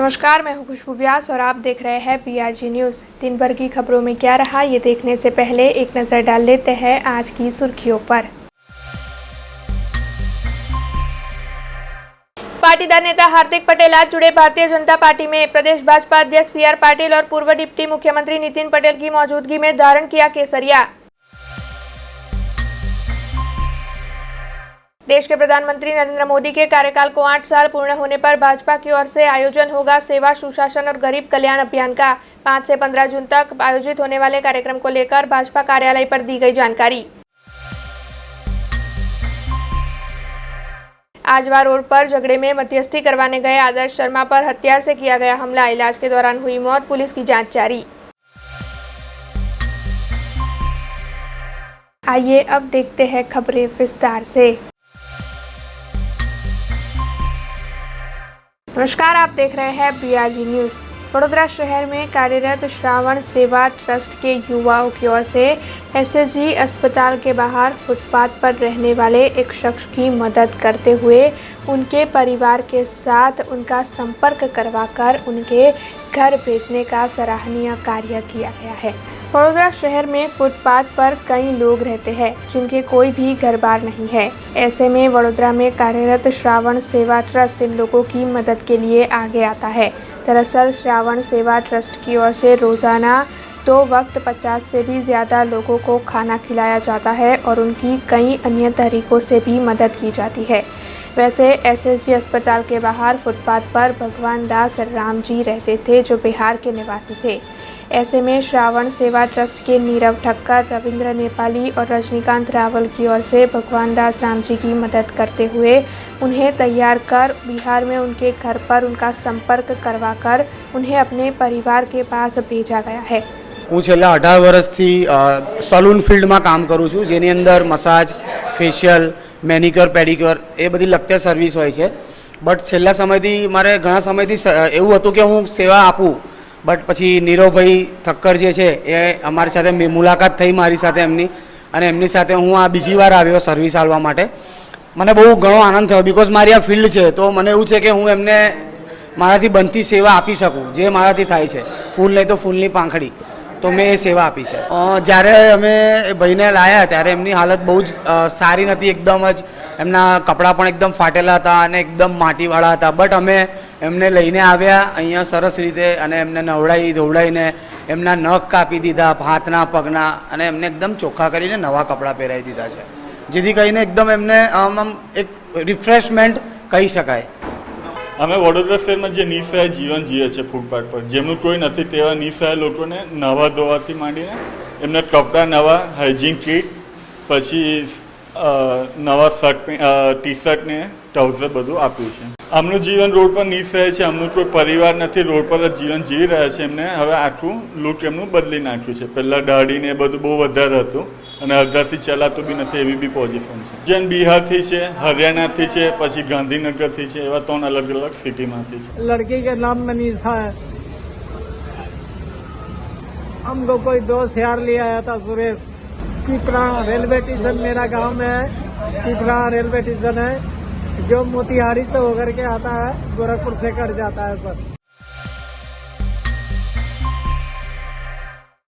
नमस्कार, मैं हूं खुशबू व्यास और आप देख रहे हैं PRG न्यूज़। दिन भर की खबरों में क्या रहा, ये देखने से पहले एक नज़र डाल लेते हैं आज की सुर्खियों पर। पाटीदार नेता हार्दिक पटेल आज जुड़े भारतीय जनता पार्टी में। प्रदेश भाजपा अध्यक्ष CR पाटिल और पूर्व डिप्टी मुख्यमंत्री नितिन पटेल की मौजूदगी में धारण किया केसरिया। देश के प्रधानमंत्री नरेंद्र मोदी के कार्यकाल को 8 साल पूर्ण होने पर भाजपा की ओर से आयोजन होगा सेवा, सुशासन और गरीब कल्याण अभियान का। 5 से 15 जून तक आयोजित होने वाले कार्यक्रम को लेकर भाजपा कार्यालय पर दी गई जानकारी। आजवा रोड पर झगड़े में मध्यस्थी करवाने गए आदर्श शर्मा पर हथियार से किया गया हमला। इलाज के दौरान हुई मौत, पुलिस की जांच जारी। आइए अब देखते हैं खबरें विस्तार से। नमस्कार, आप देख रहे हैं PRG न्यूज़। वडोदरा शहर में कार्यरत श्रावण सेवा ट्रस्ट के युवाओं की ओर से SSG अस्पताल के बाहर फुटपाथ पर रहने वाले एक शख्स की मदद करते हुए उनके परिवार के साथ उनका संपर्क करवाकर उनके घर भेजने का सराहनीय कार्य किया गया है। वडोदरा शहर में फुटपाथ पर कई लोग रहते हैं जिनके कोई भी घर बार नहीं है। ऐसे में वडोदरा में कार्यरत श्रावण सेवा ट्रस्ट इन लोगों की मदद के लिए आगे आता है। दरअसल श्रावण सेवा ट्रस्ट की ओर से रोज़ाना 2 वक्त 50 से भी ज़्यादा लोगों को खाना खिलाया जाता है और उनकी कई अन्य तरीक़ों से भी मदद की जाती है। वैसे SSG अस्पताल के बाहर फुटपाथ पर भगवान दास राम जी रहते थे जो बिहार के निवासी थे। ऐसे में श्रावण सेवा ट्रस्ट के नीरव ठक्कर, रविंद्र नेपाली और रजनीकांत रावल की ओर से भगवान दास राम जी की मदद करते हुए उन्हें तैयार कर बिहार में उनके घर पर उनका संपर्क करवाकर उन्हें अपने परिवार के पास भेजा गया है। હું છેલ્લા 18 વર્ષથી સલૂન ફિલ્ડમાં કામ કરું છું, જેની અંદર મસાજ, ફેશિયલ, મેનિક્યોર, પેડિક્યોર એ બધી લગતી સર્વિસ હોય છે। બટ છેલ્લા સમયથી મારે ઘણા સમયથી એવું હતું કે હું સેવા આપું, બટ પછી નીરવભાઈ ઠક્કર જે છે એ અમારી સાથે મુલાકાત થઈ મારી સાથે એમની, અને એમની સાથે હું આ બીજી વાર આવ્યો સર્વિસ આપવા માટે। મને બહુ ઘણો આનંદ થયો બિકોઝ મારી આ ફિલ્ડ છે, તો મને એવું છે કે હું એમને મારાથી બનતી સેવા આપી શકું, જે મારાથી થાય છે। ફૂલ નહીં તો ફૂલની પાંખડી, તો મેં એ સેવા આપી છે। જ્યારે અમે ભાઈને લાવ્યા ત્યારે એમની હાલત બહુ જ સારી નથી, એકદમ જ એમના કપડાં પણ એકદમ ફાટેલા હતા અને એકદમ માટીવાળા હતા। બટ અમે એમને લઈને આવ્યા અહીંયા સરસ રીતે અને એમને નવડાવી ધોવડાવીને એમના નખ કાપી દીધા, હાથના પગના, અને એમને એકદમ ચોખ્ખા કરીને નવા કપડાં પહેરાવી દીધા છે, જેથી કરીને એકદમ એમને આમ એક રિફ્રેશમેન્ટ કહી શકાય। અમે વડોદરા શહેરમાં જે નિસહાય જીવન જીવે છે ફૂટપાથ પર, જેમનું કોઈ નથી તેવા નિસહાય લોકોને નવા ધોવાથી માંડીને એમને કપડાં નવા, હાઇજીન કિટ, પછી નવા શર્ટ, ટી-શર્ટ ને ટ્રાઉઝર બધું આપ્યું છે। આમનું જીવન રોડ પર નિસહાય છે, આમનું કોઈ પરિવાર નથી, રોડ પર જ જીવન જીવી રહ્યા છે। એમને હવે આખું લૂક એમનું બદલી નાખ્યું છે। પહેલાં દાઢી ને એ બધું બહુ વધારે હતું અને અડધાથી ચલાતું બી નથી એવી બી પોઝિશન છે। જેમ બિહારથી છે, હરિયાણાથી છે, પછી ગાંધીનગરથી છે, એવા 3 અલગ અલગ સિટીમાંથી છે। लड़की के नाम मनीषा है। हमको कोई दोस्त यार ले आया था सुरेश। पिपरा रेलवे स्टेशन मेरा गांव में है, पिपरा रेलवे स्टेशन है जो मोतिहारी से होकर के आता है, गोरखपुर से कर जाता है सर।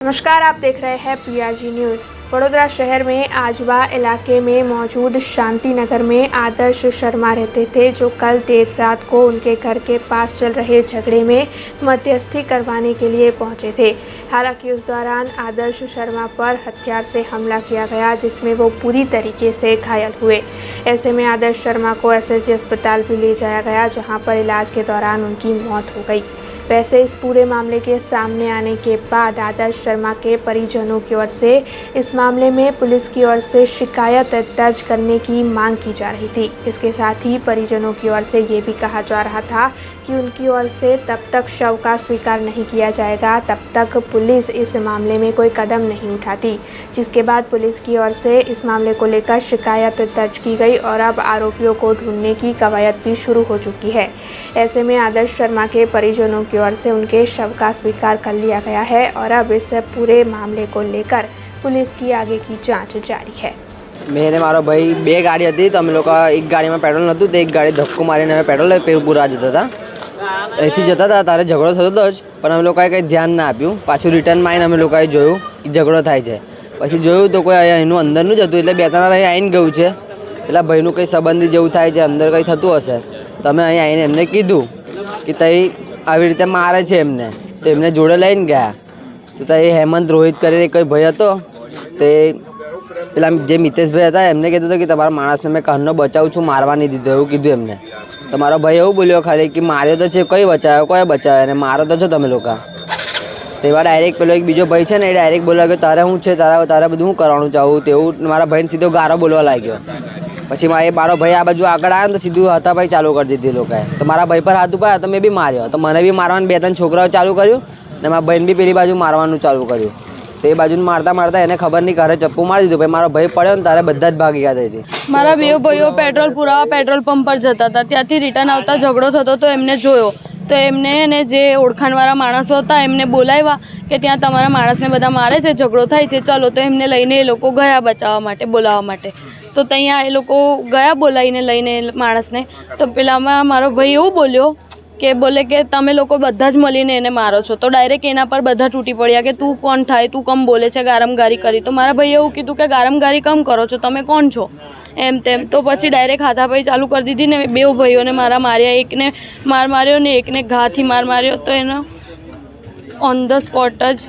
नमस्कार, आप देख रहे हैं PRG न्यूज़। वडोदरा शहर में आजवा इलाके में मौजूद शांति नगर में आदर्श शर्मा रहते थे जो कल देर रात को उनके घर के पास चल रहे झगड़े में मध्यस्थी करवाने के लिए पहुंचे थे। हालांकि उस दौरान आदर्श शर्मा पर हथियार से हमला किया गया जिसमें वो पूरी तरीके से घायल हुए। ऐसे में आदर्श शर्मा को SSG अस्पताल भी ले जाया गया जहां पर इलाज के दौरान उनकी मौत हो गई। वैसे इस पूरे मामले के सामने आने के बाद आदर्श शर्मा के परिजनों की ओर से इस मामले में पुलिस की ओर से शिकायत दर्ज करने की मांग की जा रही थी। इसके साथ ही परिजनों की ओर से ये भी कहा जा रहा था कि उनकी ओर से तब तक शव का स्वीकार नहीं किया जाएगा तब तक पुलिस इस मामले में कोई कदम नहीं उठाती, जिसके बाद पुलिस की ओर से इस मामले को लेकर शिकायत दर्ज की गई और अब आरोपियों को ढूंढने की कवायद भी शुरू हो चुकी है। ऐसे में आदर्श शर्मा के परिजनों की ओर से उनके शव का स्वीकार कर लिया गया है और अब इस पूरे मामले को लेकर पुलिस की आगे की जाँच जारी है। मैंने मारो भाई 2 गाड़ी थी तो हम लोग का एक गाड़ी में पेट्रोल नतु तो एक गाड़ी धक्को मारी पेट्रोल पूरा जता था અહીંથી જતા હતા તારે ઝઘડો થતો હતો જ, પણ અમે લોકોએ કંઈ ધ્યાન ના આપ્યું. પાછું રિટર્નમાં આવીને અમે લોકોએ જોયું કે ઝઘડો થાય છે. પછી જોયું તો કોઈ અહીંનું અંદરનું જ હતું, એટલે બે ત્રણ અહીં આવીને ગયું છે. પેલા ભાઈનું કંઈ સંબંધી જેવું થાય છે, અંદર કંઈ થતું હશે. તમે અહીં આવીને એમને કીધું કે તઈ આવી રીતે મારે છે એમને, તો એમને જોડે લઈને ગયા. તો તઈ હેમંત રોહિત કરીને કોઈ ભાઈ હતો, તે પેલા જે મિતેશભાઈ હતા એમને કીધું હતું કે તમારા માણસને મેં કાનનો બચાવું છું, મારવા નહીં દીધો એવું કીધું એમને. તો મારો ભાઈ એવું બોલ્યો ખાલી કે માર્યો તો છે, કઈ બચાવ્યો કોઈ બચાવ્યો, અને મારો તો છો તમે લોકો. તેવા ડાયરેક્ટ પેલો એક બીજો ભાઈ છે ને એ ડાયરેક્ટ બોલ્યો કે તારે શું છે, તારે બધું શું કરવાનું ચાહું તેવું. મારા ભાઈને સીધો ગારો બોલવા લાગ્યો. પછી મારો ભાઈ આ બાજુ આગળ આવ્યો તો સીધું હાથાપાઈ ચાલુ કરી દીધી લોકોએ. તો મારા ભાઈ પર હાથ ઉપાડ્યો તો મેં બી માર્યો. તો મને બી મારવાનું બે ત્રણ છોકરાઓ ચાલુ કર્યું, ને મારા બહેન બી પેલી બાજુ મારવાનું ચાલુ કર્યું. તો એ બાજુ મારતા મારતા એને ખબર નહીં ઘરે ચપ્પુ મારી દીધું. પછી મારો ભાઈ પડ્યો ને તારે બધા જ ભાગી ગયા હતી. મારા બે ભાઈઓ પેટ્રોલ પુરાવા પેટ્રોલ પંપ પર જતા હતા. ત્યાંથી રિટર્ન આવતા ઝઘડો થતો તો એમને જોયો. તો એમને ને જે ઓળખાણવાળા માણસો હતા એમને બોલાવ્યા કે ત્યાં તમારા માણસને બધા મારે છે, ઝઘડો થાય છે, ચલો. તો એમને લઈને એ લોકો ગયા બચાવવા માટે, બોલાવવા માટે. તો ત્યાં એ લોકો ગયા બોલાવીને લઈને માણસને. તો પેલામાં મારો ભાઈ એવું બોલ્યો કે બોલે કે તમે લોકો બધા જ મળીને એને મારો છો. તો ડાયરેક્ટ એના પર બધા તૂટી પડ્યા કે તું કોણ થાય, તું કમ બોલે છે, ગારમગારી કરી. તો મારા ભાઈએ એવું કીધું કે ગારમગારી કમ કરો છો, તમે કોણ છો, એમ તેમ. તો પછી ડાયરેક્ટ હાથાપાઈ ચાલુ કરી દીધી ને બે ભાઈઓને મારા માર્યા. એકને માર માર્યો ને એકને ઘાથી માર માર્યો. તો એનો ઓન ધ સ્પોટ જ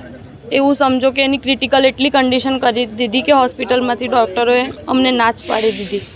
એવું સમજો કે એની ક્રિટિકલ એટલી કન્ડિશન કરી દીધી કે હોસ્પિટલમાંથી ડૉક્ટરોએ અમને ના જ પાડી દીધી.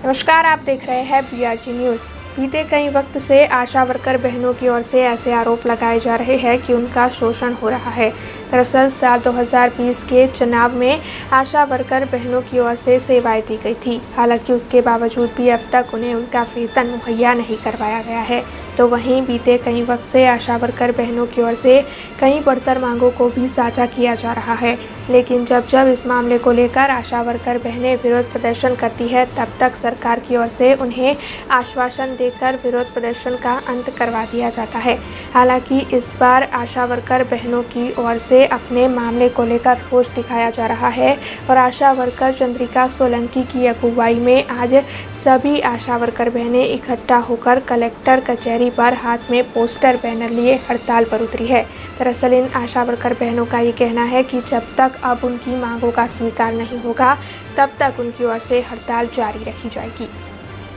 नमस्कार, आप देख रहे हैं BRG न्यूज़। बीते कई वक्त से आशा वर्कर बहनों की ओर से ऐसे आरोप लगाए जा रहे हैं कि उनका शोषण हो रहा है। दरअसल साल 2020 के चुनाव में आशा वर्कर बहनों की ओर से सेवाएं दी गई थी। हालांकि उसके बावजूद भी अब तक उन्हें उनका वेतन मुहैया नहीं करवाया गया है। तो वहीं बीते कई वक्त से आशा वर्कर बहनों की ओर से कई बढ़तर मांगों को भी साझा किया जा रहा है। लेकिन जब जब इस मामले को लेकर आशा वर्कर बहनें विरोध प्रदर्शन करती है, तब तक सरकार की ओर से उन्हें आश्वासन देकर विरोध प्रदर्शन का अंत करवा दिया जाता है। हालांकि इस बार आशा वर्कर बहनों की ओर से अपने मामले को लेकर रोष दिखाया जा रहा है और आशा वर्कर चंद्रिका सोलंकी की अगुवाई में आज सभी आशा वर्कर बहनें इकट्ठा होकर कलेक्टर कचहरी पर हाथ में पोस्टर बैनर लिए हड़ताल पर उतरी है। दरअसल इन आशा वर्कर बहनों का ये कहना है कि जब तक अब उनकी मांगों का स्वीकार नहीं होगा, तब तक उनकी ओर से हड़ताल जारी रखी जाएगी।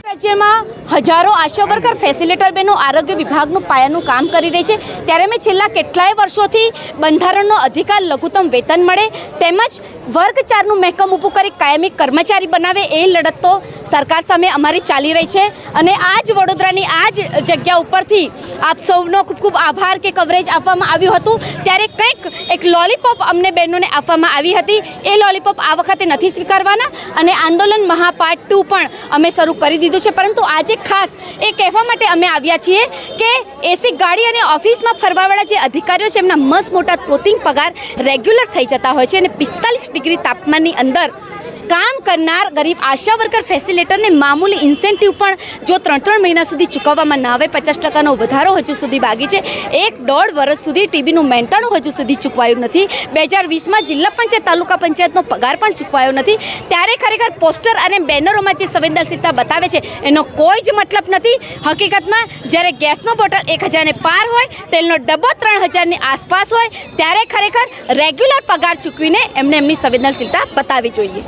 રાજ્યમાં હજારો આશા વર્કર ફેસિલિટેટર બહેનો આરોગ્ય વિભાગનું પાયાનું કામ કરી રહી છે, ત્યારે મેં છેલ્લા કેટલાય વર્ષોથી બંધારણનો અધિકાર લઘુત્તમ વેતન મળે તેમજ વર્ગ 4નું મહેકમ ઊભું કરી કાયમી કર્મચારી બનાવે એ લડત તો સરકાર સામે અમારી ચાલી રહી છે. અને આ જ વડોદરાની આ જ જગ્યા ઉપરથી આપ સૌનો ખૂબ ખૂબ આભાર કે કવરેજ આપવામાં આવ્યું હતું. ત્યારે કંઈક એક લોલીપોપ અમને બહેનોને આપવામાં આવી હતી. એ લોલીપોપ આ વખતે નથી સ્વીકારવાના અને આંદોલન મહાપાર્ટ 2 પણ અમે શરૂ કરી દીધું છે. પરંતુ આજે ખાસ એ કહેવા માટે અમે આવ્યા છીએ કે એસી ગાડી અને ઓફિસમાં ફરવાવાળા જે અધિકારીઓ છે એમના મસ્ત મોટા તોતિંગ પગાર રેગ્યુલર થઈ જતા હોય છે અને 45 ડિગ્રી તાપમાનની અંદર કામ કરનાર ગરીબ આશા વર્કર ફેસિલિટેટરને મામૂલી ઇન્સેન્ટિવ પણ જો 3-3 મહિના સુધી ચૂકવવામાં ના આવે, 50% વધારો હજુ સુધી બાકી છે. 1-1.5 વર્ષ સુધી ટીબીનું મહેનતાણું હજુ સુધી ચૂકવાયું નથી. 2020માં જિલ્લા પંચાયત તાલુકા પંચાયતનો પગાર પણ ચૂકવાયો નથી. ત્યારે ખરેખર પોસ્ટર અને બેનરોમાં જે સંવેદનશીલતા બતાવે છે એનો કોઈ જ મતલબ નથી. હકીકતમાં જ્યારે ગેસનો બોટલ 1000ને પાર હોય, તેલનો ડબ્બો 3000ની આસપાસ હોય, ત્યારે ખરેખર રેગ્યુલર પગાર ચૂકવીને એમને એમની સંવેદનશીલતા બતાવવી જોઈએ.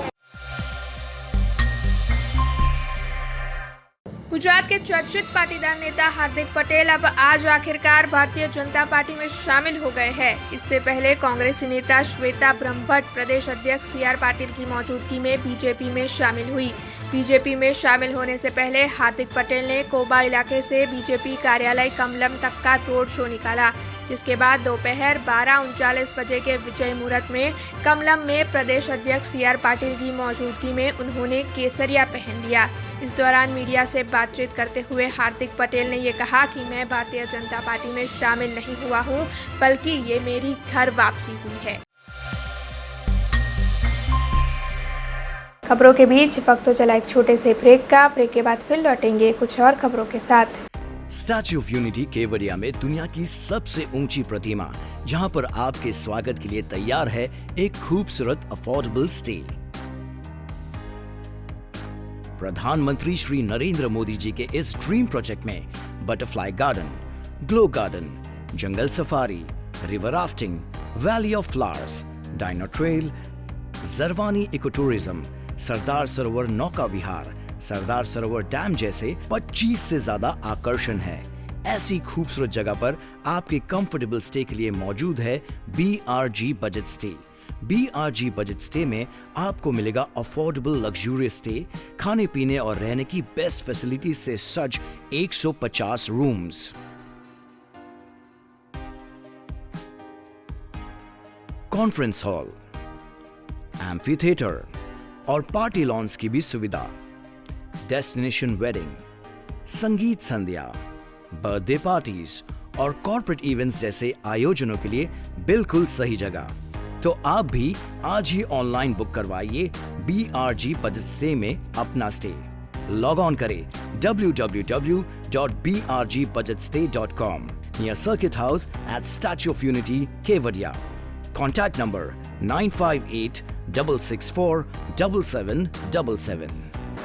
गुजरात के चर्चित पाटीदार नेता हार्दिक पटेल अब आज आखिरकार भारतीय जनता पार्टी में शामिल हो गए हैं। इससे पहले कांग्रेसी नेता श्वेता ब्रह्मभट्ट प्रदेश अध्यक्ष CR पाटिल की मौजूदगी में बीजेपी में शामिल हुई। बीजेपी में शामिल होने से पहले हार्दिक पटेल ने कोबा इलाके से बीजेपी कार्यालय कमलम तक का रोड शो निकाला, जिसके बाद दोपहर 12:39 बजे के विजय मुहूर्त में कमलम में प्रदेश अध्यक्ष CR पाटिल की मौजूदगी में उन्होंने केसरिया पहन लिया। इस दौरान मीडिया से बातचीत करते हुए हार्दिक पटेल ने ये कहा कि मैं भारतीय जनता पार्टी में शामिल नहीं हुआ हूँ, बल्कि ये मेरी घर वापसी हुई है। खबरों के बीच वक्त तो चला एक छोटे से ब्रेक का। ब्रेक के बाद फिर लौटेंगे कुछ और खबरों के साथ। स्टैच्यू ऑफ यूनिटी केवड़िया में दुनिया की सबसे ऊंची प्रतिमा, जहां पर आपके स्वागत के लिए तैयार है एक खूबसूरत अफोर्डेबल स्टे। प्रधानमंत्री श्री नरेंद्र मोदी जी के इस ड्रीम प्रोजेक्ट में butterfly garden, glow garden, jungle safari, river rafting, valley of flowers, dino trail, Jarwani eco tourism, Sardar Sarovar नौका विहार, सरदार सरोवर डैम जैसे 25 से ज्यादा आकर्षण है। ऐसी खूबसूरत जगह पर आपके कंफर्टेबल स्टे के लिए मौजूद है BRG budget stay. BRG budget stay में आपको मिलेगा अफोर्डेबल लग्जूरियस स्टे, खाने पीने और रहने की बेस्ट फैसिलिटीज से सज 150 rooms. Conference hall, amphi theatre और पार्टी लॉन्स की भी सुविधा, डेस्टिनेशन वेडिंग, संगीत संध्या, बर्थडे पार्टीज और कॉर्पोरेट इवेंट्स जैसे आयोजनों के लिए बिल्कुल सही जगह। तो आप भी आज ही ऑनलाइन बुक करवाइए BRG बजट स्टे में अपना स्टे। लॉग ऑन करें www.brgbudgetstay.com near circuit house at statue of unity, Kevadia. Contact number 9586647777।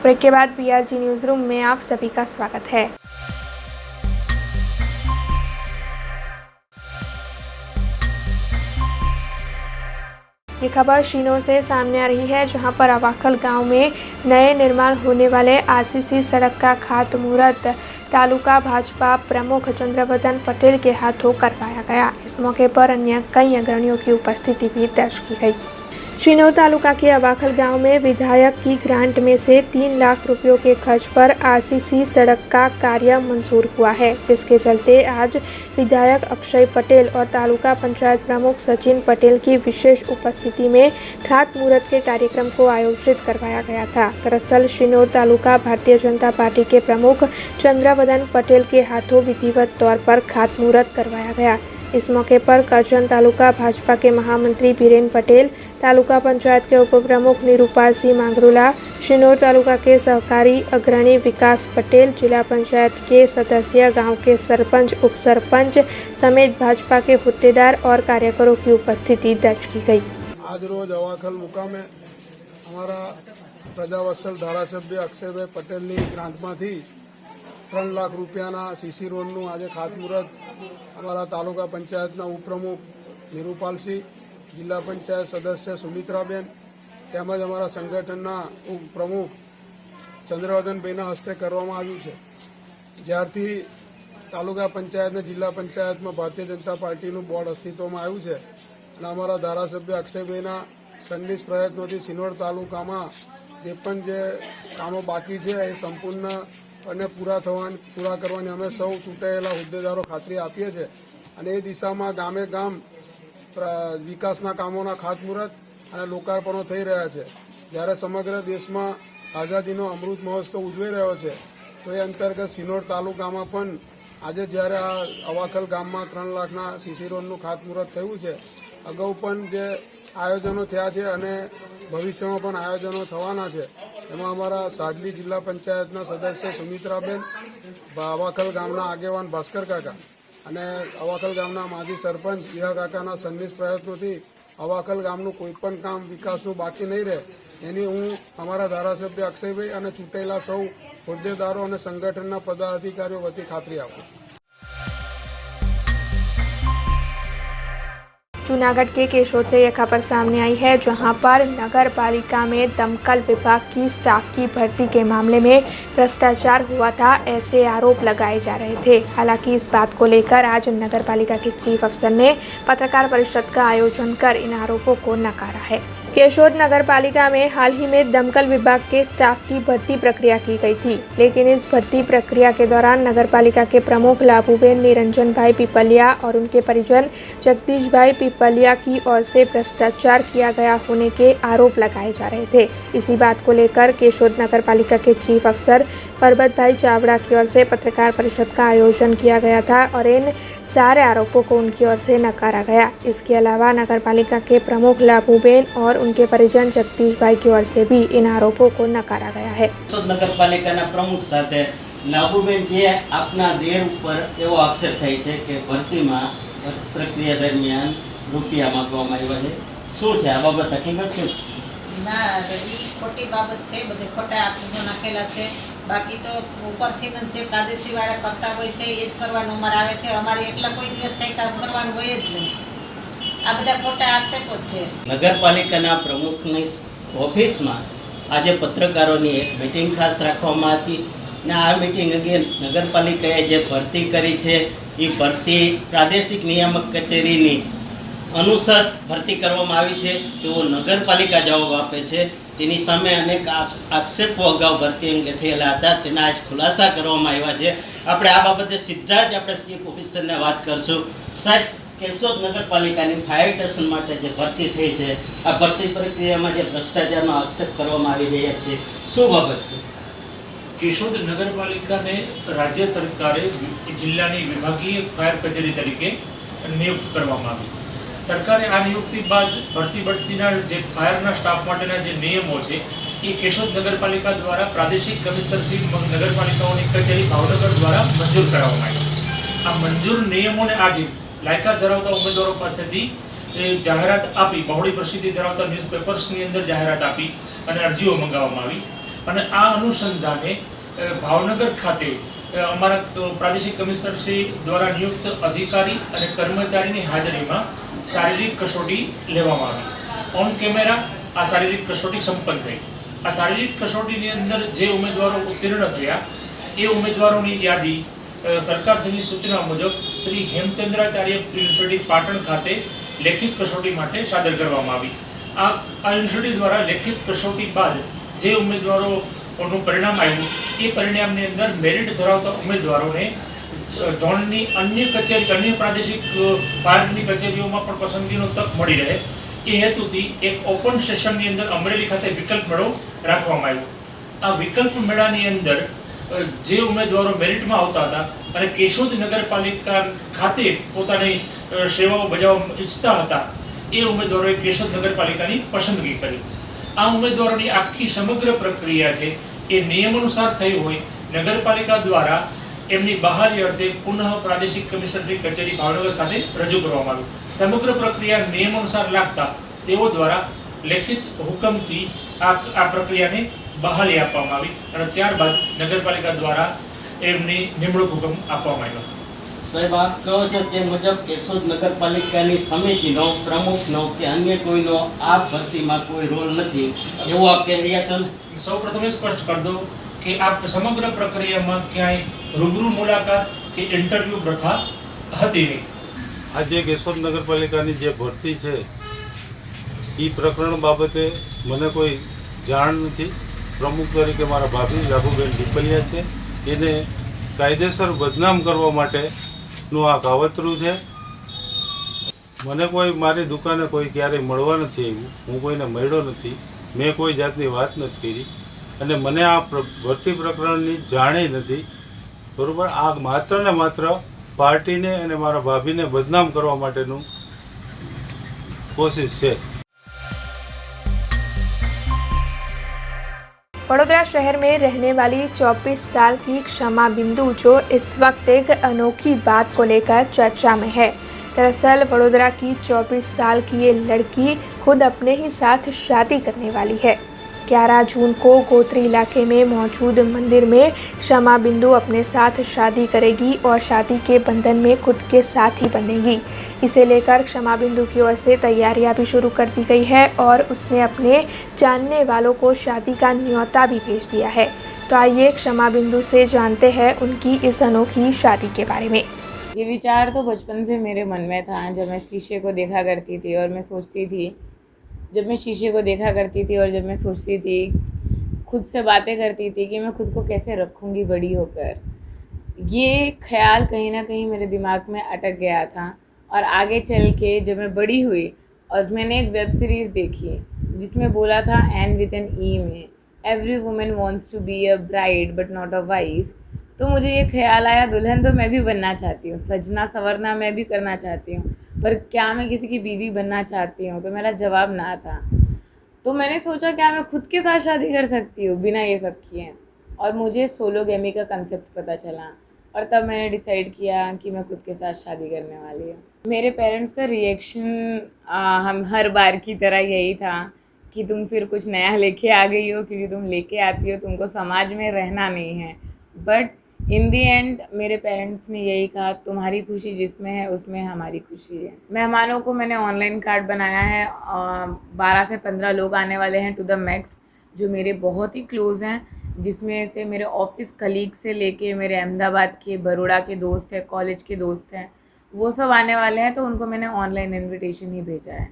Break के बाद BRG न्यूज रूम में आप सभी का स्वागत है। ये खबर शीनोर से सामने आ रही है, जहां पर अवाखल गांव में नए निर्माण होने वाले RCC सड़क का खातमुहूर्त तालुका भाजपा प्रमुख चंद्रवदन पटेल के हाथों करवाया गया। इस मौके पर अन्य कई अग्रणियों की उपस्थिति भी दर्ज की गई। शीनोर तालुका के अवाखल गांव में विधायक की ग्रांट में से 3 लाख रुपयों के खर्च पर RCC सड़क का कार्य मंजूर हुआ है, जिसके चलते आज विधायक अक्षय पटेल और तालुका पंचायत प्रमुख सचिन पटेल की विशेष उपस्थिति में खातमुहूर्त के कार्यक्रम को आयोजित करवाया गया था। दरअसल शीनोर तालुका भारतीय जनता पार्टी के प्रमुख चंद्रवदन पटेल के हाथों विधिवत तौर पर खातमुहूर्त करवाया गया। इस मौके पर करजन तालुका भाजपा के महामंत्री बीरेन पटेल, तालुका पंचायत के उप प्रमुख निरूपाल सिंह मांगरूला, शीनोर तालुका के सहकारी अग्रणी विकास पटेल, जिला पंचायत के सदस्य, गांव के सरपंच, उप सरपंच समेत भाजपा के होद्देदार और कार्यकरों की उपस्थिति दर्ज की गई। आज रोज अवाखल मुकामे हमारा प्रजावत्सल धारासभ्य अक्षयभाई पटेल ग्रांटमांथी 3 लाख રૂપિયાના CC રોડનું આજે ખાતમુહૂર્ત અમારા તાલુકા પંચાયતના ઉપપ્રમુખ નિરૂપાલસિંહ, જિલ્લા પંચાયત સદસ્ય સુમિત્રાબેન તેમજ અમારા સંગઠનના ઉપપ્રમુખ ચંદ્રવદનભાઈના હસ્તે કરવામાં આવ્યું છે। જ્યારથી તાલુકા પંચાયત ને જિલ્લા પંચાયતમાં ભારતીય જનતા પાર્ટીનું બોર્ડ અસ્તિત્વમાં આવ્યું છે અને અમારા ધારાસભ્ય અક્ષયભાઈના સન્નિષ્ઠ પ્રયત્નોથી સીનોર તાલુકામાં જે પણ જે કામો બાકી છે એ સંપૂર્ણ અને પૂરા કરવાની અમે સૌ ચૂંટાયેલા હોદ્દેદારો ખાતરી આપીએ છીએ અને એ દિશામાં ગામે ગામ વિકાસના કામોના ખાતમુહૂર્ત અને લોકાર્પણો થઈ રહ્યા છે। જ્યારે સમગ્ર દેશમાં આઝાદીનો અમૃત મહોત્સવ ઉજવાઈ રહ્યો છે, તો એ અંતર્ગત સીનોર તાલુકામાં પણ આજે જ્યારે આ અવાખલ ગામમાં 3 લાખના CC રોડનું ખાતમુહૂર્ત થયું છે, અગાઉ પણ જે આયોજનો થયા છે અને ભવિષ્યમાં પણ આયોજનો થવાના છે, એમાં અમારા સાડલી જિલ્લા પંચાયતના સદસ્ય સુમિત્રાબેન, અવાખલ ગામના આગેવાન ભાસ્કર કાકા અને અવાખલ ગામના માજી સરપંચ ઈરા કાકાના સન્નિષ્ઠ પ્રયત્નોથી અવાખલ ગામનું કોઈપણ કામ વિકાસનું બાકી નહીં રહે એની હું અમારા ધારાસભ્ય અક્ષયભાઈ અને ચૂંટાયેલા સૌ હોદ્દેદારો અને સંગઠનના પદાધિકારીઓ વતી ખાતરી આપું। जूनागढ़ के केशोद से यह खबर सामने आई है, जहां पर नगर पालिका में दमकल विभाग की स्टाफ की भर्ती के मामले में भ्रष्टाचार हुआ था, ऐसे आरोप लगाए जा रहे थे। हालांकि इस बात को लेकर आज नगर पालिका के चीफ अफसर ने पत्रकार परिषद का आयोजन कर इन आरोपों को नकारा है। केशोद नगर पालिका में हाल ही में दमकल विभाग के स्टाफ की भर्ती प्रक्रिया की गई थी, लेकिन इस भर्ती प्रक्रिया के दौरान नगर पालिका के प्रमुख लाभूबेन निरंजन भाई पिपलिया और उनके परिजन जगदीश भाई पिपलिया की ओर से भ्रष्टाचार किया गया होने के आरोप लगाए जा रहे थे। इसी बात को लेकर केशोद नगर पालिका के चीफ अफसर परबत भाई चावड़ा की ओर से पत्रकार परिषद का आयोजन किया गया था और इन सारे आरोपों को उनकी ओर से नकारा गया। इसके अलावा नगर पालिका के प्रमुख लाभूबेन और उनके परिजन जगदीश भाई की ओर से भी इन आरोपों को नकारा गया है। नगर पालिका प्रमुख साथ लाभूबेन जी अपना देर पर एवं आक्षेप थाय छे कि भर्ती में प्रक्रिया दरमियान रुपया मांगवामां आव्या छे। शुं छे आ बाबत हकीकत शुं छे? ના એ ખોટી બાબત છે, બધે ખોટા આદેશો નાખેલા છે. બાકી તો ઉપરથી જે પ્રાદેશિકવાળા કરતા હોય છે એ જ કરવાનું અમારે આવે છે. અમારે એકલા કોઈ દિવસ કંઈ કામ કરવાનું હોય જ નહીં. આ બધા ખોટા આક્ષેપો છે. નગરપાલિકાના પ્રમુખની ઓફિસમાં આજે પત્રકારોની એક મિટિંગ ખાસ રાખવામાં હતી ને આ મિટિંગ અંગે નગરપાલિકાએ જે ભરતી કરી છે એ ભરતી પ્રાદેશિક નિયામક કચેરીની અનુસાર ભરતી કરવામાં આવી છે તેવો નગરપાલિકા જવાબ આપે છે. તેની સામે અનેક આક્ષેપો અગાઉ ભરતી અંગે થયેલા હતા, તેના આજ ખુલાસા કરવામાં આવ્યા છે. આપણે આ બાબતે સીધા જ આપણે ચીફ ઓફિસરને વાત કરશું. સાહેબ, કેશોદ નગરપાલિકાની ફાયર સ્ટેશન માટે જે ભરતી થઈ છે, આ ભરતી પ્રક્રિયામાં જે ભ્રષ્ટાચારનો આક્ષેપ કરવામાં આવી રહ્યા છે, શું બાબત છે? કેશોદ નગરપાલિકાને રાજ્ય સરકારે જિલ્લાની વિભાગીય ફાયર કચેરી તરીકે નિયુક્ત કરવામાં આવી. સરકારે આ નિયુક્તિ બાદ ભરતી બઢતીના જે ફાયરના સ્ટાફ માટેના જે નિયમો છે એ કેશોદ નગરપાલિકા દ્વારા પ્રાદેશિક કમિશનરશ્રી નગરપાલિકાઓની કચેરી ભાવનગર દ્વારા મંજૂર કરવામાં આવી. આ મંજૂર નિયમોને આજે લાયકાત ધરાવતા ઉમેદવારો પાસેથી જાહેરાત આપી, બહોળી પ્રસિદ્ધિ ધરાવતા ન્યૂઝપેપર્સની અંદર જાહેરાત આપી અને અરજીઓ મંગાવવામાં આવી. અને આ અનુસંધાને ભાવનગર ખાતે અમારા પ્રાદેશિક કમિશનરશ્રી દ્વારા નિયુક્ત અધિકારી અને કર્મચારીની હાજરીમાં શારીરિક કસોટી લેવામાં આવી. ઓન કેમેરા આ શારીરિક કસોટી સંપન્ન થઈ. આ શારીરિક કસોટીની અંદર જે ઉમેદવારો ઉત્તીર્ણ થયા એ ઉમેદવારોની યાદી સરકારશ્રીની સૂચના મુજબ શ્રી હેમચંદ્રાચાર્ય યુનિવર્સિટી પાટણ ખાતે લેખિત કસોટી માટે સાદર કરવામાં આવી. આ યુનિવર્સિટી દ્વારા લેખિત કસોટી બાદ જે ઉમેદવારોનું પરિણામ આવ્યું એ પરિણામની અંદર મેરિટ ધરાવતા ઉમેદવારોને ઝોનની અન્ય પ્રાદેશિક ફાયરની કચેરીઓમાં પણ પસંદગીનો તક મળી રહે એ હેતુથી એક ઓપન સેશનની અંદર અમરેલી ખાતે વિકલ્પ મેળો રાખવામાં આવ્યો. આ વિકલ્પ મેળાની અંદર જે ઉમેદવારો મેરિટમાં આવતા હતા અને કેશોદ નગરપાલિકા ખાતે પોતાની સેવાઓ બજાવવા ઈચ્છતા હતા એ ઉમેદવારોએ કેશોદ નગરપાલિકાની પસંદગી કરી. આ ઉમેદવારોની આખી સમગ્ર પ્રક્રિયા છે એ નિયમાનુસાર થઈ હોય નગરપાલિકા દ્વારા એમની બહાલી અર્થે પુનઃ પ્રાદેશિક કમિશનરી કચેરી ભાવનગર ખાતે રજૂ કરવામાં આવ્યું. સમગ્ર પ્રક્રિયા નિયમાનુસાર લાગતા તેઓ દ્વારા લેખિત હુકમથી આ પ્રક્રિયાને બહાલી આપવામાં આવી અને ત્યારબાદ નગરપાલિકા દ્વારા એમની નિમણૂક હુકમ આપવામાં આવ્યો. સાહેબ, આપ કહો છો તે મુજબ કેશોદ નગરપાલિકાની સમિતિનો, પ્રમુખનો કે અન્ય કોઈનો આ ભરતીમાં કોઈ રોલ નથી એવું આપ કહી રહ્યા છો ને? સૌ પ્રથમ સ્પષ્ટ કરી દો કે આ સમગ્ર પ્રક્રિયામાં ક્યાંય રૂબરૂ મુલાકાત કે ઇન્ટરવ્યૂ પ્રથા હતી નહીં. આજે કેશોદ નગરપાલિકાની જે ભરતી છે એ પ્રકરણ બાબતે મને કોઈ જાણ નથી. પ્રમુખ તરીકે મારા ભાભી લાભુબેન ડીપલિયા છે, એને કાયદેસર બદનામ કરવા માટેનું આ કાવતરું છે. મને કોઈ મારી દુકાને કોઈ ક્યારેય મળવા નથી આવ્યું, હું કોઈને મળ્યો નથી, મેં કોઈ જાતની વાત નથી કરી અને મને આ ભરતી પ્રકરણની જાણે નથી. બરાબર, આ માત્ર ને માત્ર પાર્ટીને અને મારા ભાભીને બદનામ કરવા માટેનું કોશિશ છે. वडोदरा शहर में रहने वाली 24 साल की क्षमा बिंदु जो इस वक्त एक अनोखी बात को लेकर चर्चा में है. दरअसल वडोदरा की 24 साल की ये लड़की खुद अपने ही साथ शादी करने वाली है. 11 जून को गोत्री इलाके में मौजूद मंदिर में क्षमा बिंदु अपने साथ शादी करेगी और शादी के बंधन में खुद के साथ ही बनेगी. इसे लेकर क्षमा बिंदु की ओर से तैयारियां भी शुरू कर दी गई है और उसने अपने जानने वालों को शादी का न्योता भी भेज दिया है. तो आइए क्षमा बिंदु से जानते हैं उनकी इस अनोखी शादी के बारे में. ये विचार तो बचपन से मेरे मन में था. जब मैं शीशे को देखा करती थी और मैं सोचती थी, जब मैं शीशे को देखा करती थी और जब मैं सोचती थी, खुद से बातें करती थी कि मैं खुद को कैसे रखूँगी बड़ी होकर, ये ख्याल कहीं ना कहीं मेरे दिमाग में अटक गया था. और आगे चल के जब मैं बड़ी हुई और मैंने एक वेब सीरीज़ देखी जिसमें बोला था एन विद एन ई में, every women wants to be a bride but not a wife. तो मुझे ये ख्याल आया, दुल्हन तो मैं भी बनना चाहती हूँ, सजना संवरना मैं भी करना चाहती हूँ, पर क्या मैं किसी की बीवी बनना चाहती हूँ? तो मेरा जवाब ना था. तो मैंने सोचा क्या मैं खुद के साथ शादी कर सकती हूँ बिना ये सब किए, और मुझे सोलोगेमी का कंसेप्ट पता चला और तब मैंने डिसाइड किया कि मैं खुद के साथ शादी करने वाली हूँ. मेरे पेरेंट्स का रिएक्शन हम हर बार की तरह यही था कि तुम फिर कुछ नया लेके आ गई हो, क्योंकि तुम लेके आती हो, तुमको समाज में रहना नहीं है। बट इन दी एंड मेरे पेरेंट्स ने यही कहा, तुम्हारी खुशी जिसमें है उसमें हमारी खुशी है। मेहमानों को मैंने ऑनलाइन कार्ड बनाया है, 12 से 15 लोग आने वाले हैं टू द मैक्स, जो मेरे बहुत ही क्लोज़ हैं, जिसमें से मेरे ऑफिस कलीग से लेके मेरे अहमदाबाद के, बड़ौदा के दोस्त हैं, कॉलेज के दोस्त हैं, वो सब आने वाले हैं। तो उनको मैंने ऑनलाइन इन्विटेशन ही भेजा है।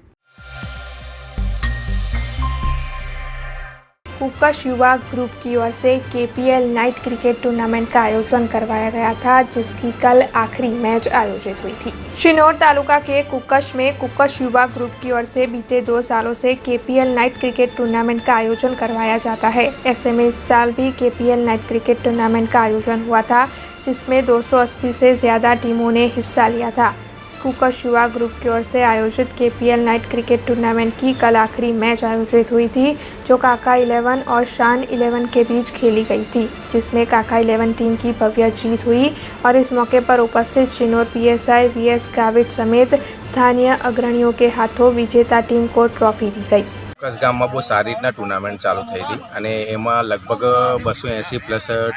कुक्कश युवा ग्रुप की ओर से KPL नाइट क्रिकेट टूर्नामेंट का आयोजन करवाया गया था, जिसकी कल आखिरी मैच आयोजित हुई थी। शिनोर तालुका के कुक्कश में कुक्कश युवा ग्रुप की ओर से बीते 2 सालों से KPL नाइट क्रिकेट टूर्नामेंट का आयोजन करवाया जाता है। ऐसे में इस साल भी KPL नाइट क्रिकेट टूर्नामेंट का आयोजन हुआ था, जिसमें 280 से ज़्यादा टीमों ने हिस्सा लिया था। कुक्कश युवा ग्रुप की ओर से आयोजित KPL नाइट क्रिकेट टूर्नामेंट की कल आखिरी मैच आयोजित हुई थी, जो काका 11 और शान 11 के बीच खेली गई थी, जिसमें काका 11 टीम की भव्य जीत हुई। और इस मौके पर उपस्थित शिनोर PSI VS गावित समेत स्थानीय अग्रणियों के हाथों विजेता टीम को ट्रॉफी दी गई। कुक्कश गामમાં બહુ સારી રીતના ટુર્નામેન્ટ ચાલુ થઈ હતી અને એમાં લગભગ 280+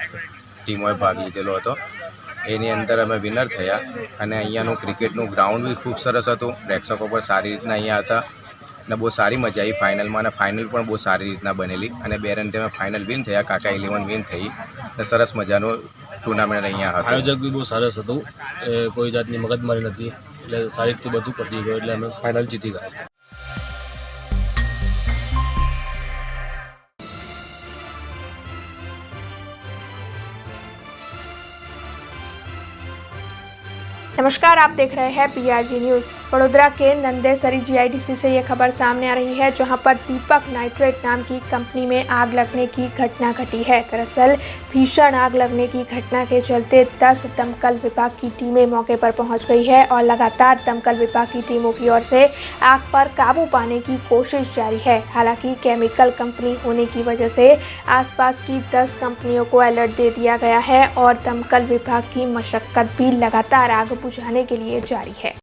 ટીમોએ ભાગ લીધેલો હતો। એની અંદર અમે વિનર થયા અને અહીંયાનું ક્રિકેટનું ગ્રાઉન્ડ બી ખૂબ સરસ હતું, પ્રેક્ષકો પણ સારી રીતના અહીંયા હતા અને બહુ સારી મજા આવી ફાઇનલમાં, અને ફાઇનલ પણ બહુ સારી રીતના બનેલી અને 2 રન અમે ફાઇનલ વિન થયા, કાકા 11 વિન થઈ અને સરસ મજાનું ટુર્નામેન્ટ અહીંયા હતું। આયોજક બી બહુ સરસ હતું, કોઈ જાતની મગજમારી નથી, એટલે સારી રીતે બધું પતી ગયું, એટલે અમે ફાઇનલ જીતી ગયા। नमस्कार, आप देख रहे हैं PRG न्यूज़। वडोदरा के नंदेसरी GIDC से ये खबर सामने आ रही है, जहां पर दीपक नाइट्रेट नाम की कंपनी में आग लगने की घटना घटी है। दरअसल भीषण आग लगने की घटना के चलते 10 दमकल विभाग की टीमें मौके पर पहुंच गई है और लगातार दमकल विभाग की टीमों की ओर से आग पर काबू पाने की कोशिश जारी है। हालांकि केमिकल कंपनी होने की वजह से आसपास की 10 कंपनियों को अलर्ट दे दिया गया है और दमकल विभाग की मशक्कत भी लगातार आग बुझाने के लिए जारी है।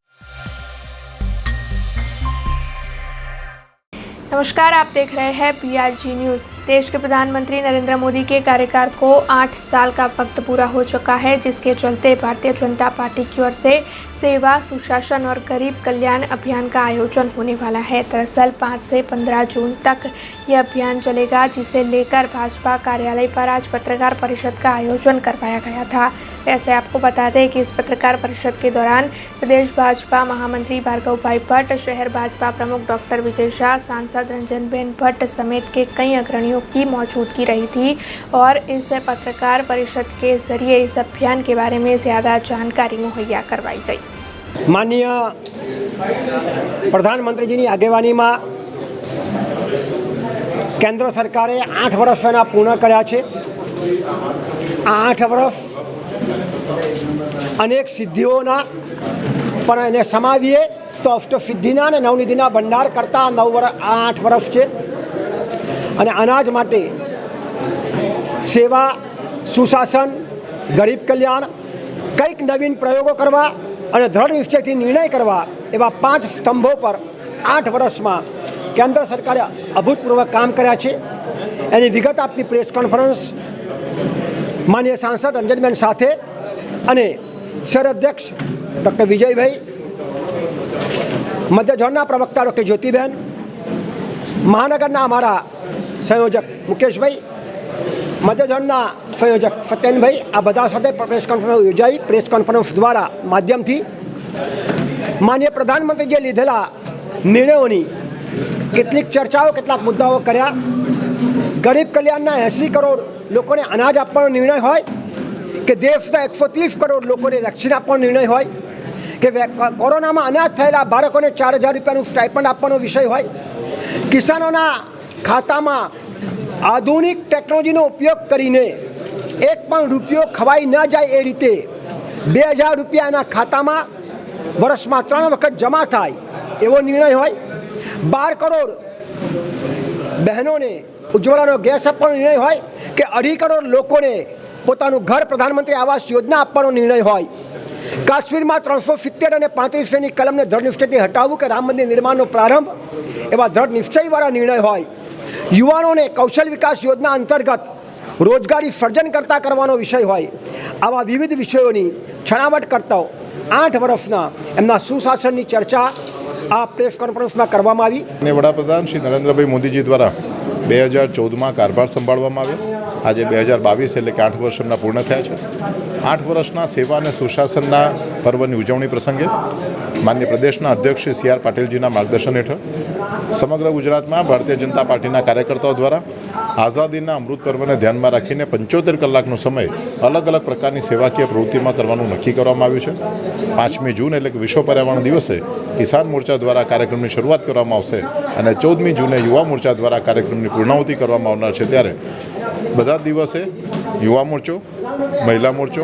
नमस्कार, आप देख रहे हैं PRG न्यूज़। देश के प्रधानमंत्री नरेंद्र मोदी के कार्यकाल को 8 साल का वक्त पूरा हो चुका है, जिसके चलते भारतीय जनता पार्टी की ओर से सेवा, सुशासन और गरीब कल्याण अभियान का आयोजन होने वाला है। दरअसल 5 से 15 जून तक यह अभियान चलेगा, जिसे लेकर भाजपा कार्यालय पर आज पत्रकार परिषद का आयोजन करवाया गया था। ऐसे आपको बता दें कि इस पत्रकार परिषद के दौरान प्रदेश भाजपा महामंत्री भार्गव भाई भट्ट, शहर भाजपा प्रमुख डॉक्टर विजय शाह, सांसद रंजनबेन भट्ट समेत के कई अग्रणियों की मौजूदगी रही थी और इस पत्रकार परिषद के जरिए इस अभियान के बारे में ज़्यादा जानकारी मुहैया करवाई गई। माननीय प्रधानमंत्रीजीની આગેવાનીમાં કેન્દ્ર સરકારે 8 વર્ષના પૂર્ણ કર્યા છે। આ 8 વર્ષ અનેક સિદ્ધિઓના, પણ એને સમાવીએ તો અષ્ટસિદ્ધિના અને નવનિધિના ભંડાર કરતા 8 વર્ષ છે। અને અનાજ માટે સેવા, સુશાસન, ગરીબ કલ્યાણ, કંઈક નવીન પ્રયોગો કરવા અને દૃઢ નિશ્ચયથી નિર્ણય કરવા, એવા 5 સ્તંભો પર 8 વર્ષમાં કેન્દ્ર સરકારે અભૂતપૂર્વ કામ કર્યા છે। એની વિગત આપતી પ્રેસ કોન્ફરન્સ માનનીય સાંસદ રંજનબેન સાથે અને શહેર અધ્યક્ષ ડૉક્ટર વિજયભાઈ, મધ્ય ઝોનના પ્રવક્તા ડૉક્ટર જ્યોતિબેન, મહાનગરના અમારા સંયોજક મુકેશભાઈ, મધ્ય ઝોનના સંયોજક સત્યનભાઈ, આ બધા સાથે પ્રેસ કોન્ફરન્સ યોજાઈ। પ્રેસ કોન્ફરન્સ દ્વારા માધ્યમથી માનનીય પ્રધાનમંત્રીજીએ લીધેલા નિર્ણયોની કેટલીક ચર્ચાઓ, કેટલાક મુદ્દાઓ કર્યા। ગરીબ કલ્યાણના 80 કરોડ લોકોને અનાજ આપવાનો નિર્ણય હોય કે દેશના 130 કરોડ લોકોને વેક્સિન આપવાનો નિર્ણય હોય કે કોરોનામાં અનાજ થયેલા બાળકોને 4000 રૂપિયાનું સ્ટાઇપન્ડ આપવાનો વિષય હોય, કિસાનોના ખાતામાં આધુનિક ટેકનોલોજીનો ઉપયોગ કરીને 1 પણ રૂપિયો ખવાઈ ન જાય એ રીતે 2000 રૂપિયા એના ખાતામાં વર્ષમાં 3 વખત જમા થાય એવો નિર્ણય હોય, 12 કરોડ બહેનોને ઉજ્જવલાનો ગેસ આપવાનો નિર્ણય હોય કે 2.5 કરોડ લોકોને પોતાનું ઘર પ્રધાનમંત્રી આવાસ યોજના આપવાનો નિર્ણય હોય, કાશ્મીરમાં 370 અને 35ની કલમને દ્રઢ નિશ્ચયથી હટાવવું કે રામ મંદિર નિર્માણનો પ્રારંભ એવા દ્રઢ નિશ્ચયવાળા નિર્ણય હોય, યુવાનોને કૌશલ વિકાસ યોજના અંતર્ગત રોજગારી સર્જન કરતા કરવાનો વિષય હોય, આવા વિવિધ વિષયોની છણાવટ કરતા 8 વર્ષના એમના સુશાસનની ચર્ચા આ પ્રેસ કોન્ફરન્સમાં કરવામાં આવી અને વડાપ્રધાન શ્રી નરેન્દ્રભાઈ મોદીજી દ્વારા 2014માં કારભાર સંભાળવામાં આવ્યો. આજે 2022 એટલે કે 8 વર્ષ એમના પૂર્ણ થયા છે. 8 વર્ષના સેવા અને સુશાસનના પર્વની ઉજવણી પ્રસંગે માનનીય પ્રદેશના અધ્યક્ષ શ્રી સી આર પાટીલજીના માર્ગદર્શન હેઠળ સમગ્ર ગુજરાતમાં ભારતીય જનતા પાર્ટીના કાર્યકર્તાઓ દ્વારા આઝાદીના અમૃત પર્વને ધ્યાનમાં રાખીને 75 કલાકનો સમય અલગ અલગ પ્રકારની સેવાકીય પ્રવૃત્તિમાં કરવાનું નક્કી કરવામાં આવ્યું છે. 5મી જૂન એટલે કે વિશ્વ પર્યાવરણ દિવસે કિસાન મોરચા દ્વારા કાર્યક્રમની શરૂઆત કરવામાં આવશે અને 14મી જૂને યુવા મોરચા દ્વારા કાર્યક્રમની પૂર્ણાહુતિ કરવામાં આવનાર છે. ત્યારે બધા દિવસે યુવા મોરચો, મહિલા મોરચો,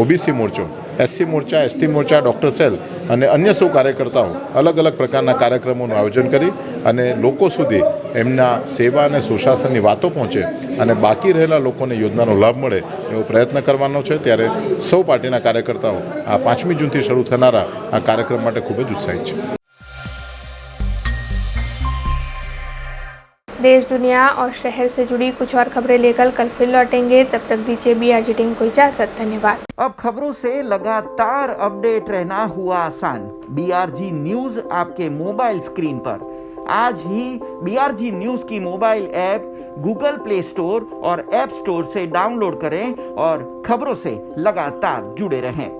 ઓબીસી મોરચો, એસસી મોરચા, એસટી મોરચા, ડૉક્ટર સેલ અને અન્ય સૌ કાર્યકર્તાઓ અલગ અલગ પ્રકારના કાર્યક્રમોનું આયોજન કરી અને લોકો સુધી એમના સેવા અને સુશાસનની વાતો પહોંચે અને બાકી રહેલા લોકોને યોજનાનો લાભ મળે એવો પ્રયત્ન કરવાનો છે. ત્યારે સૌ પાર્ટીના કાર્યકર્તાઓ આ 5મી જૂનથી શરૂ થનારા આ કાર્યક્રમ માટે ખૂબ જ ઉત્સાહિત છે. देश, दुनिया और शहर से जुड़ी कुछ और खबरें लेकर कल फिर लौटेंगे. तब तक दीजिए BRG टीम को इजाजत. धन्यवाद. अब खबरों से लगातार अपडेट रहना हुआ आसान. BRG न्यूज आपके मोबाइल स्क्रीन पर आज ही BRG न्यूज की mobile app Google play store और ऐप स्टोर से डाउनलोड करें और खबरों से लगातार जुड़े रहें.